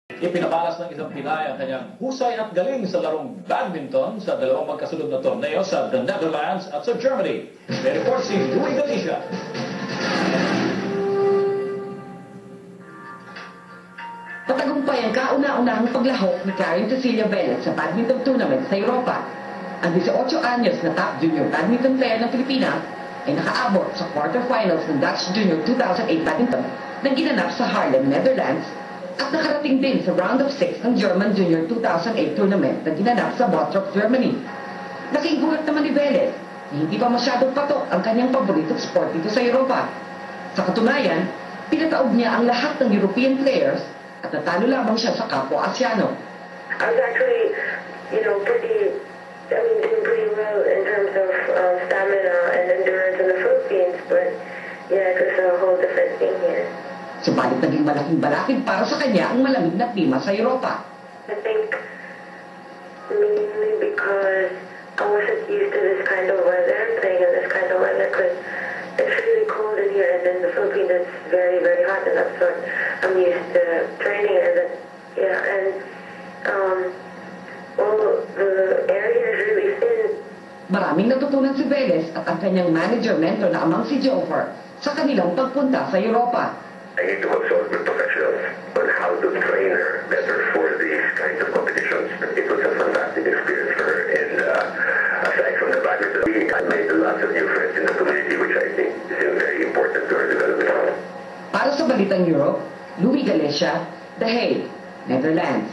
Ipinabalas ng isang Pinay ang kanyang husay at galing sa larong badminton sa dalawang magkasunod na torneo sa The Netherlands at sa Germany. May report si Louie Galicia. Patagumpay ang kauna-unahang paglahok ni Karen Cecilia Velez sa badminton tournament sa Europa. Ang 18 anyos na top junior badminton player ng Pilipinas ay nakaabot sa quarterfinals ng Dutch Junior 2008 badminton na ginanap sa Haarlem, Netherlands at nakarating din sa round of 6 ng German Junior 2008 tournament na ginanap sa Bottrop, Germany. Nakigulat naman ni Velez na hindi pa masyadong patok ang kanyang paboritong sport dito sa Europa. Sa katunayan, pinataob niya ang lahat ng European players at natalo lamang siya sa kapwa Asiano. I was actually, doing pretty well in terms of stamina and endurance in the Philippines, but yeah, it was a whole different thing here. Subalit naging malaking balakid para sa kanya ang malamig na klima sa Europa. I think mainly because I wasn't used to this kind of weather, playing in this kind of weather, because it's really cold in here, and in the Philippines it's very, very hot, and that's what I'm used to training in. The area is really thin. Maraming natutunan si Velez at ang kanyang manager-mentor na amang si Jofer sa kanilang pagpunta sa Europa. I need to consult with professionals on how to train her better for these kinds of competitions. It was a fantastic experience for her, and aside from the badminton, I made lots of new friends in the community, which I think is very important to her development. Para sa Balitang Europe, Louie Galicia, The Hague, Netherlands.